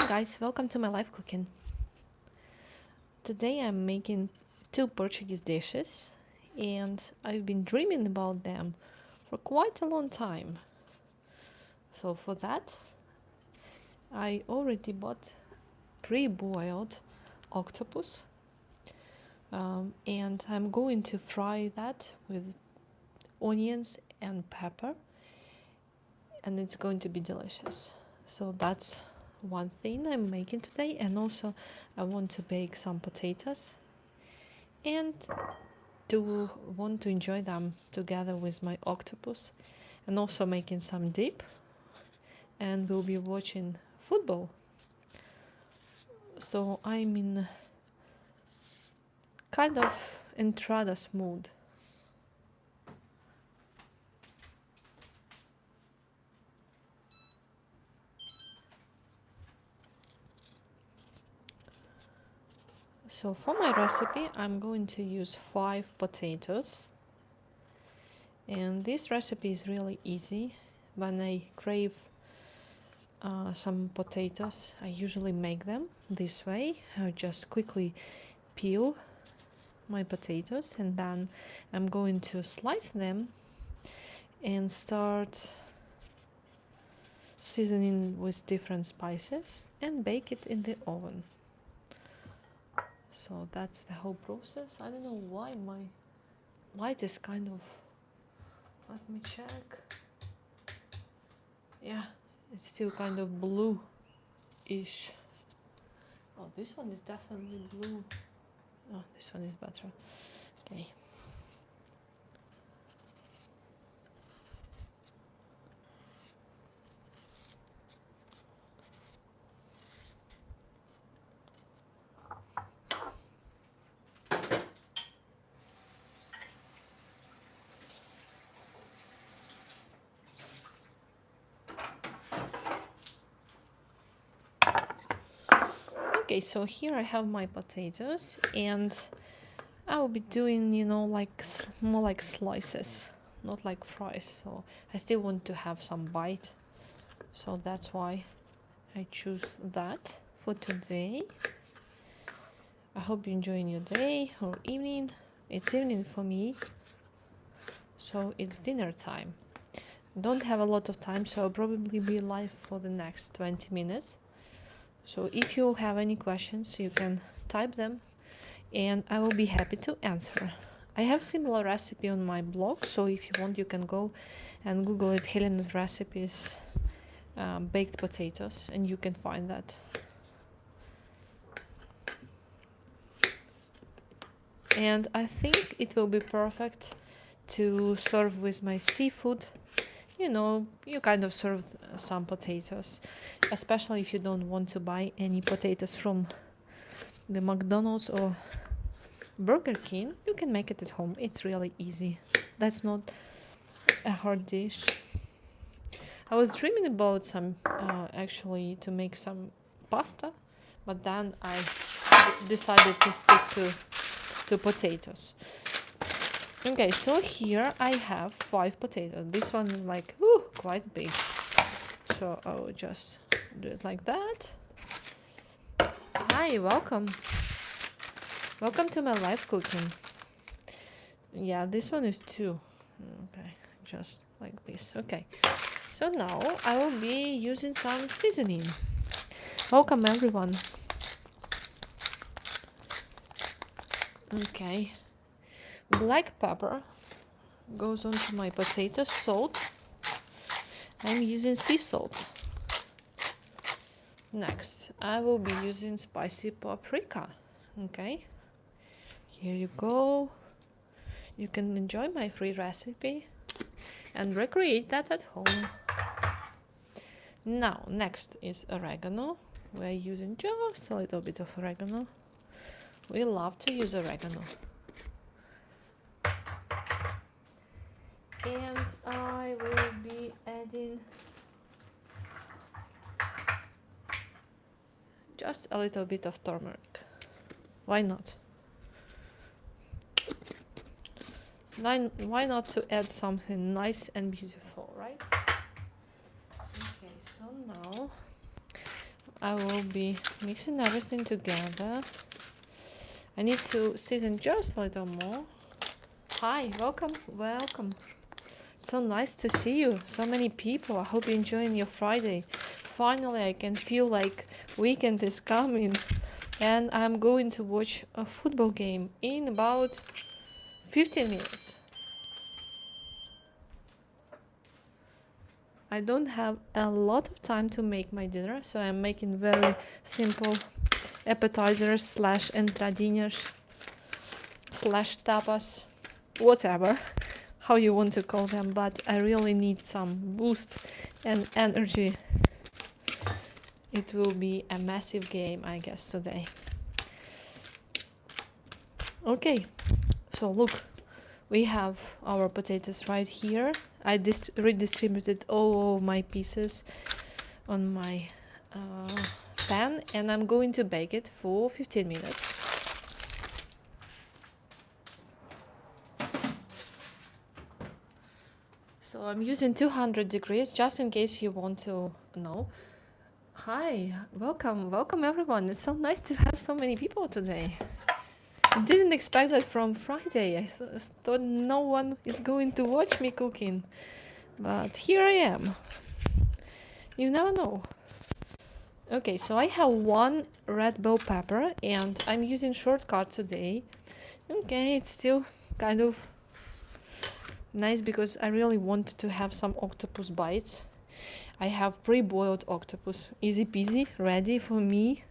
guys, welcome to my live cooking. Today I'm making two Portuguese dishes and I've been dreaming about them for quite a long time. So for that I already bought pre-boiled octopus and I'm going to fry that with onions and pepper and it's going to be delicious. So that's one thing I'm making today, and also I want to bake some potatoes and to want to enjoy them together with my octopus, and also making some dip, and we'll be watching football. So I'm in kind of entradas mood. So for my recipe I'm going to use 5 potatoes, and this recipe is really easy. When I crave some potatoes, I usually make them this way. I just quickly peel my potatoes and then I'm going to slice them and start seasoning with different spices and bake it in the oven. So that's the whole process. I don't know why my light is kind of, let me check. Yeah, it's still kind of blue-ish. Oh, this one is definitely blue. Oh, this one is better. Okay. Okay, so here I have my potatoes, and I will be doing, like more like slices, not like fries. So I still want to have some bite. So that's why I choose that for today. I hope you're enjoying your day or evening. It's evening for me, so it's dinner time. Don't have a lot of time, so I'll probably be live for the next 20 minutes. So if you have any questions, you can type them and I will be happy to answer. I have similar recipe on my blog, so if you want you can go and Google it, Helena's recipes, baked potatoes, and you can find that. And I think it will be perfect to serve with my seafood. You kind of serve some potatoes, especially if you don't want to buy any potatoes from the McDonald's or Burger King. You can make it at home. It's really easy. That's not a hard dish. I was dreaming about some actually to make some pasta, but then I decided to stick to potatoes. Okay, so here I have 5 potatoes. This one is like quite big, so I will just do it like that. Hi, welcome to my live cooking. Yeah, this one is 2. Okay, just like this. Okay, so now I will be using some seasoning. Welcome everyone. Okay, black pepper goes onto my potatoes. Salt, I'm using sea salt. Next I will be using spicy paprika. Okay, here you go. You can enjoy my free recipe and recreate that at home. Now next is oregano. We're using just a little bit of oregano. We love to use oregano. And I will be adding just a little bit of turmeric. Why not? Why not to add something nice and beautiful, right? Okay, so now I will be mixing everything together. I need to season just a little more. Hi, welcome, welcome. So nice to see you. So many people. I hope you're enjoying your Friday. Finally, I can feel like weekend is coming, and I'm going to watch a football game in about 15 minutes. I don't have a lot of time to make my dinner, so I'm making very simple appetizers slash entradinhas slash tapas, whatever, how you want to call them, but I really need some boost and energy. It will be a massive game, I guess, today. Okay, so look, we have our potatoes right here. I redistributed all of my pieces on my pan, and I'm going to bake it for 15 minutes. So I'm using 200 degrees just in case you want to know. Hi, welcome, welcome everyone. It's so nice to have so many people today. I didn't expect that from Friday. I thought no one is going to watch me cooking. But here I am. You never know. Okay, so I have one red bell pepper and I'm using shortcut today. Okay, it's still kind of nice because I really want to have some octopus bites. I have pre-boiled octopus, easy peasy, ready for me.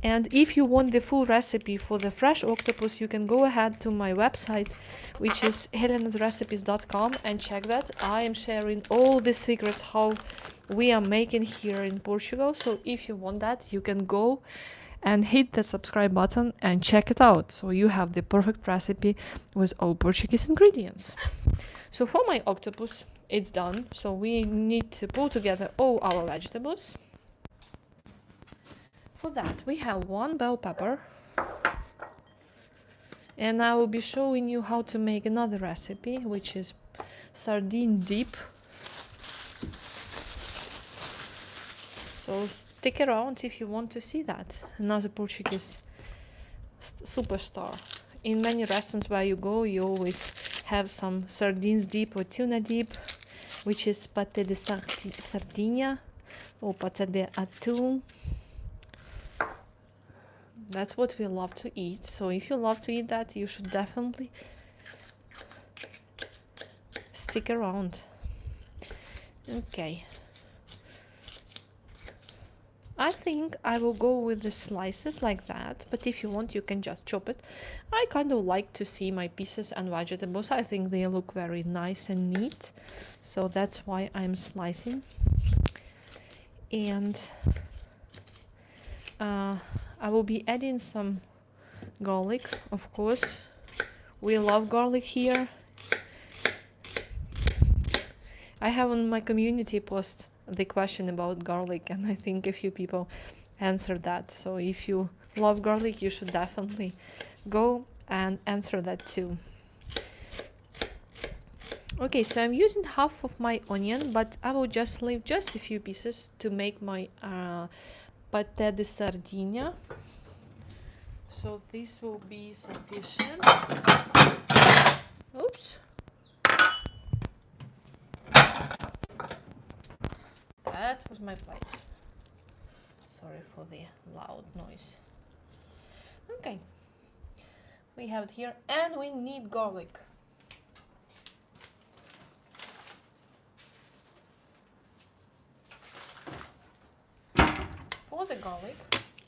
And if you want the full recipe for the fresh octopus, you can go ahead to my website, which is helenasrecipes.com, and check that. I am sharing all the secrets how we are making here in Portugal. So if you want that, you can go and hit the subscribe button and check it out. So you have the perfect recipe with all Portuguese ingredients. So for my octopus, it's done. So we need to pull together all our vegetables. For that, we have one bell pepper, and I will be showing you how to make another recipe, which is sardine dip. So stick around if you want to see that. Another Portuguese superstar. In many restaurants where you go, you always have some sardines dip or tuna dip, which is pâté de sardinha or pâté de atum. That's what we love to eat. So if you love to eat that, you should definitely stick around. Okay. I think I will go with the slices like that, but if you want, you can just chop it. I kind of like to see my pieces and vegetables. I think they look very nice and neat. So that's why I'm slicing. And I will be adding some garlic, of course. We love garlic here. I have on my community post the question about garlic, and I think a few people answered that. So if you love garlic, you should definitely go and answer that too. Okay, so I'm using half of my onion, but I will just leave just a few pieces to make my pâté de sardinha. So this will be sufficient. Oops. That was my plate. Sorry for the loud noise. Okay. We have it here, and we need garlic. For the garlic,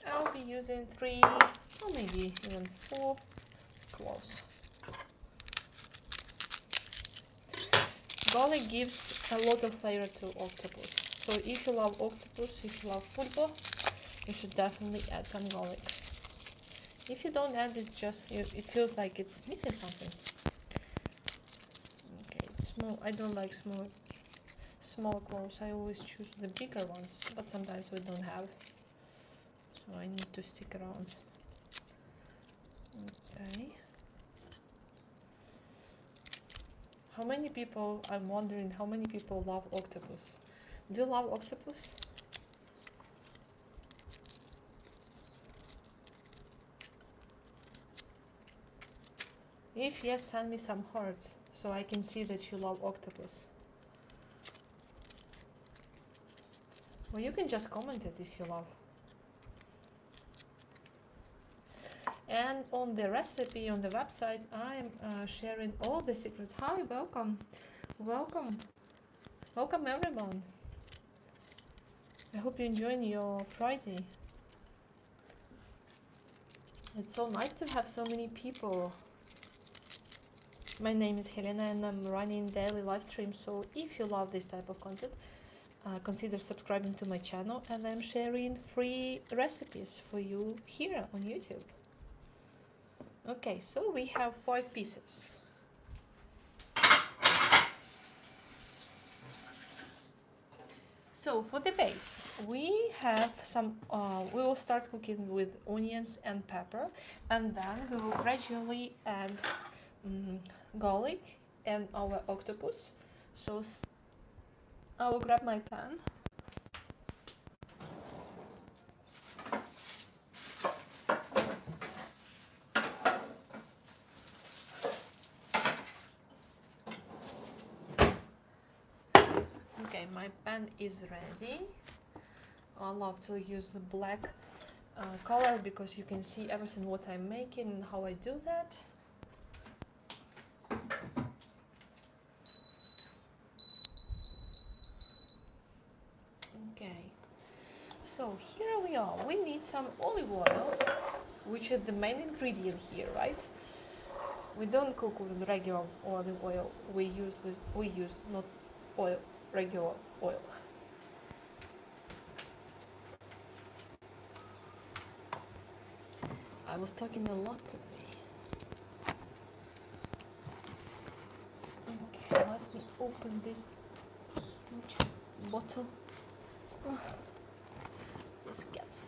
I'll be using 3 or maybe even 4 cloves. Garlic gives a lot of flavor to octopus. So if you love octopus, if you love football, you should definitely add some garlic. If you don't add it, just it feels like it's missing something. Okay, it's small. I don't like small cloves. I always choose the bigger ones, but sometimes we don't have. So I need to stick around. Okay. How many people, I'm wondering how many people love octopus? Do you love octopus? If yes, send me some hearts so I can see that you love octopus. Or you can just comment it if you love. And on the recipe on the website, I'm sharing all the secrets. Hi, welcome, welcome, welcome everyone. I hope you're enjoying your Friday. It's so nice to have so many people. My name is Helena and I'm running daily live streams, so if you love this type of content, consider subscribing to my channel, and I'm sharing free recipes for you here on YouTube. Okay, so we have 5 pieces. So for the base, we have some, we will start cooking with onions and pepper, and then we will gradually add garlic and our octopus. So I will grab my pan. Okay, my pan is ready. I love to use the black color because you can see everything what I'm making and how I do that. Okay, so here we are. We need some olive oil, which is the main ingredient here, right? We don't cook with regular olive oil. We use not oil, regular oil. I was talking a lot today. Okay, let me open this huge bottle. Oh, this gets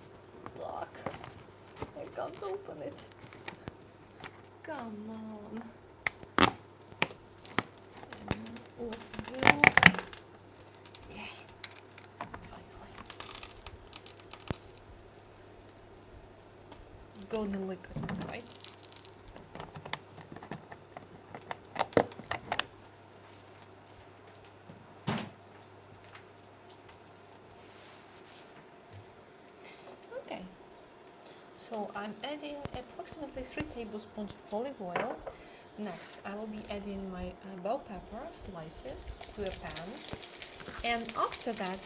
dark. I can't open it. Come on. What to do? Yeah, finally. Golden liquid, right? Okay. So I'm adding approximately 3 tablespoons of olive oil. Next, I will be adding my bell pepper slices to a pan. And after that,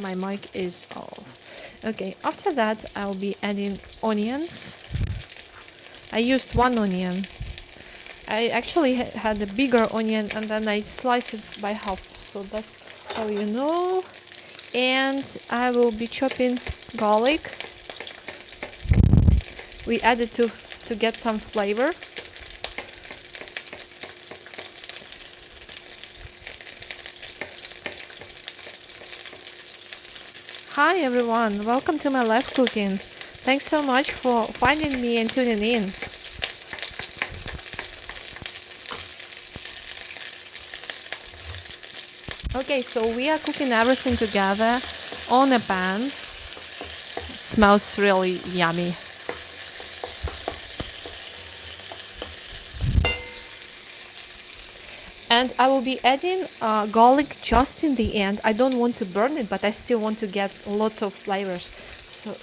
my mic is off. Okay, after that, I'll be adding onions. I used 1 onion. I actually had a bigger onion and then I sliced it by half. So that's how you know. And I will be chopping garlic. We added to get some flavor. Hi everyone, welcome to my live cooking. Thanks so much for finding me and tuning in. Okay, so we are cooking everything together on a pan. It smells really yummy. And I will be adding garlic just in the end. I don't want to burn it, but I still want to get lots of flavors.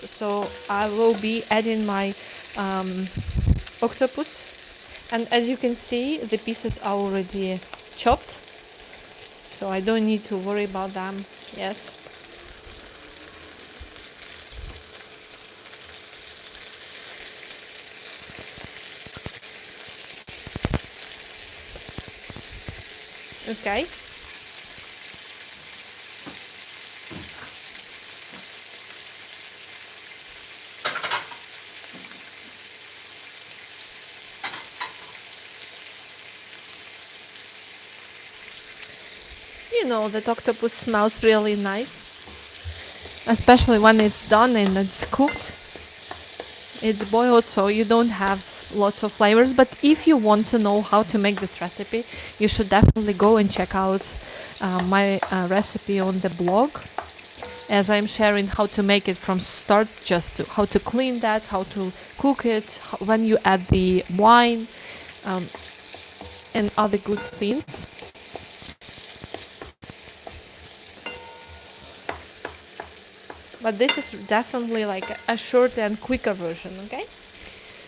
So I will be adding my octopus. And as you can see, the pieces are already chopped. So I don't need to worry about them. Yes. Okay. You know that octopus smells really nice, especially when it's done and it's cooked. It's boiled, so you don't have lots of flavors. But if you want to know how to make this recipe, you should definitely go and check out my recipe on the blog, as I'm sharing how to make it from start, just to how to clean that, how to cook it, when you add the wine, and other good things. But this is definitely like a short and quicker version, okay?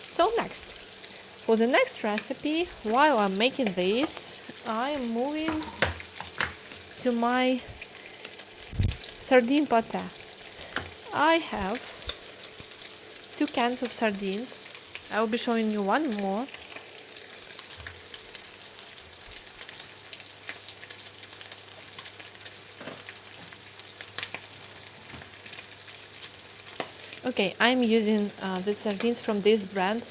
So next, for the next recipe, while I'm making this, I am moving to my sardine pate. I have 2 cans of sardines. I will be showing you one more. Okay, I'm using the sardines from this brand.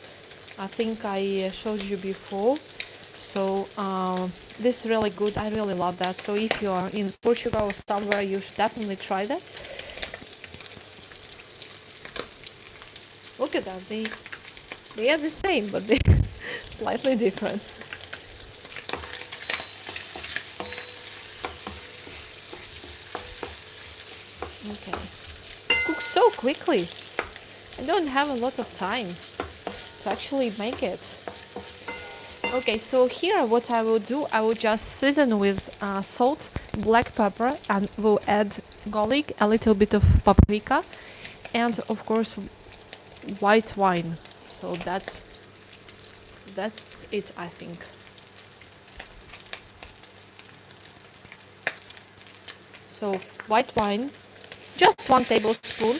I think I showed you before. So this is really good. I really love that. So if you are in Portugal or somewhere, you should definitely try that. Look at that. They are the same, but they're slightly different. Okay. It cooks so quickly. I don't have a lot of time to actually make it. Okay, so here what I will do, I will just season with salt, black pepper, and will add garlic, a little bit of paprika, and of course white wine. So that's it, I think. So white wine, just 1 tablespoon.